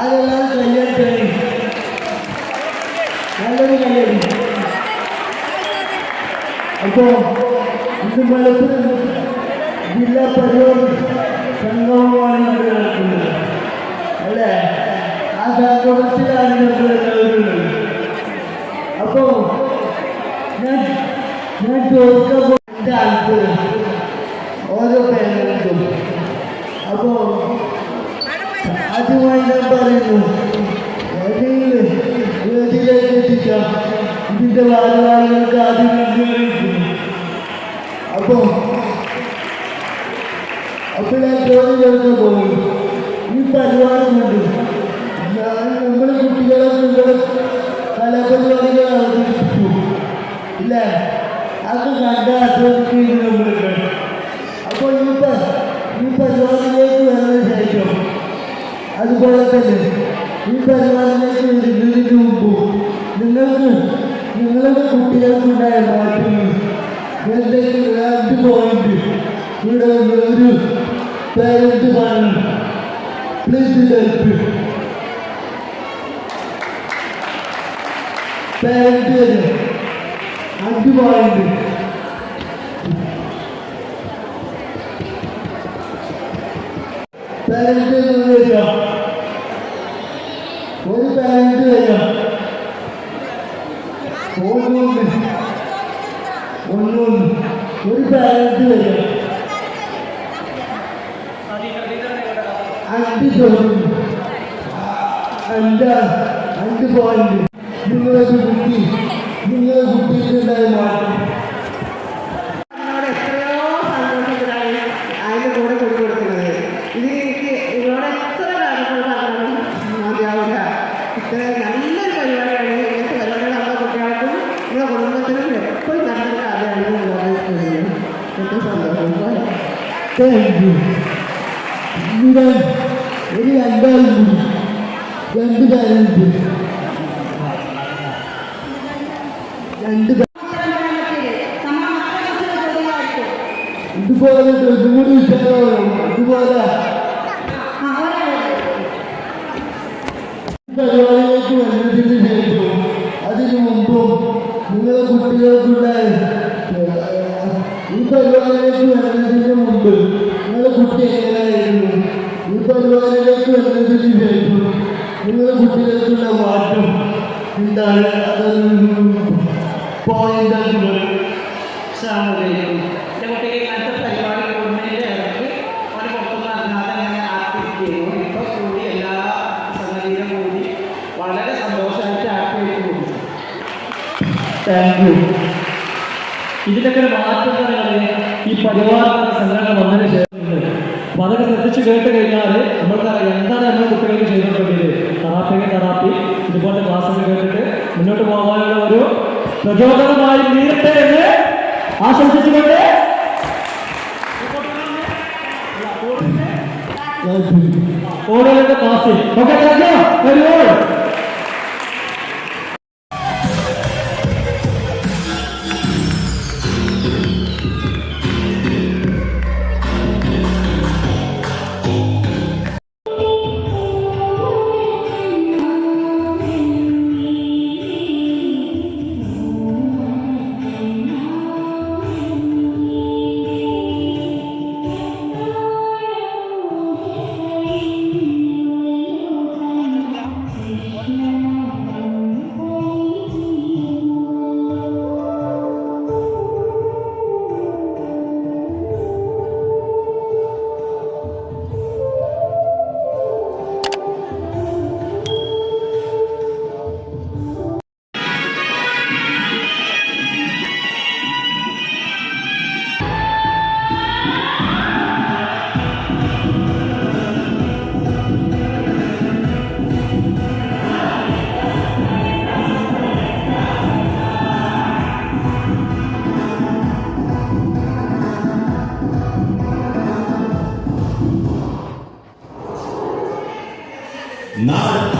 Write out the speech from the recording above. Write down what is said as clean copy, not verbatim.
ആരെല്ലാം കയ്യട്ടെ, നല്ലൊരു കയ്യടി. അപ്പോ ഇത് മലപ്പുറം ജില്ലാ പരിപാടി സംഗമമാണ് ഇവിടെ നടക്കുന്നത് അല്ലേ? ആ സംഗമത്തിലാണ് നമ്മളെല്ലാവരും. അപ്പോ ഞാൻ ചോദിക്കാൻ എൻ്റെ അത്ഭുതം ഓരോ പേരൻറ്റും. അപ്പോ ആദ്യമായി ഞാൻ പറയുന്നു, ഏതെങ്കിലും വേദിയിലേക്ക് എത്തിക്കാം ഇതിൻ്റെ ഭാരവാഹികൾക്ക് ആദ്യം നിർദ്ദേശിക്കുന്നു. അപ്പോൾ ഞാൻ ജോലി ചേർക്കാൻ പോകും. ഈ പരിപാടി കൊണ്ട് നമ്മുടെ കുട്ടികളെ നിങ്ങളുടെ കലാപരിപാടികൾ അവതരിപ്പിച്ചു ഇല്ലേ? അത് കണ്ട ആസ്വദിക്കുകയും നമ്മളുണ്ട്. അപ്പോൾ ഈ പരിപാടിയിലേക്ക് വരുന്ന ശേഷം അതുപോലെ തന്നെ ഈ പരിപാടിയിലേക്ക് വരുന്നതിന് മുമ്പ് നിങ്ങളുടെ കുട്ടികൾക്കുണ്ടായ മാറ്റങ്ങൾ എന്തെങ്കിലും 2 പോയിന്റ് ഇവിടെ ഒരു പേരന്റ് പറയണം. Please help. Parent 5 point. Parent വരിക, ഒരു പേരന്റ് വരിക, ഒരു പേരന്റ് വരിക, 5 ചോദ്യം, 5 പോയിന്റ്. നിങ്ങളുടെ കുട്ടിക്കുണ്ടായ മാറ്റം ഒരു 2 പേരന്റ് ഇതുപോലെ കൂടി ഇതുപോലെ പരിപാടിയിലേക്ക് വരുന്നതിന് ശേഷം അതിനു മുമ്പും നിങ്ങളുടെ കുട്ടികൾക്കുണ്ടായ ഈ പരിപാടിയിലേക്ക് വരുന്നതിന് മുമ്പ് നിങ്ങളുടെ കുട്ടി എങ്ങനെയായിരുന്നു? ഈ പരിപാടിയിലേക്ക് വരുന്നതിന് ശേഷം നിങ്ങളുടെ കുട്ടികൾക്കുള്ള മാറ്റം എന്താണ്? അതൊരു പോയിന്റ് സാമൂഹിക പരിപാടി കൂടുന്നതിൻ്റെ ഇടയ്ക്ക് ഒരു പുറത്തുനിന്ന് അറിഞ്ഞാതെ അങ്ങനെ ആക്ടിവിറ്റി ചെയ്യുന്നു. ഇപ്പോൾ കൂടി എല്ലാ സംഗതിയിലും കൂടി വളരെ സന്തോഷമായിട്ട് ആക്ടിവിറ്റി കൂടുന്നു. Thank you. ഇതിലൊക്കെ മാറ്റം ഈ പരിപാടി സംഘടന വന്നതിന് ശേഷം അപ്പോൾ അതൊക്കെ ശ്രദ്ധിച്ച് കേട്ട് കഴിഞ്ഞാൽ നമ്മൾക്കറിയാം എന്താണ് നമ്മൾ കുട്ടികൾക്ക് ചെയ്തിട്ടുണ്ടെങ്കിൽ തെറാപ്പി ഇതുപോലത്തെ ക്ലാസ്സൊക്കെ കേട്ടിട്ട് മുന്നോട്ട് പോകാനുള്ള ഒരു പ്രചോദനമായി തീരട്ടെ എന്ന് ആശംസിച്ചുകൊണ്ട് ഓരോരുടെ ക്ലാസ്സിൽ ഓക്കെ വരുമോ? Not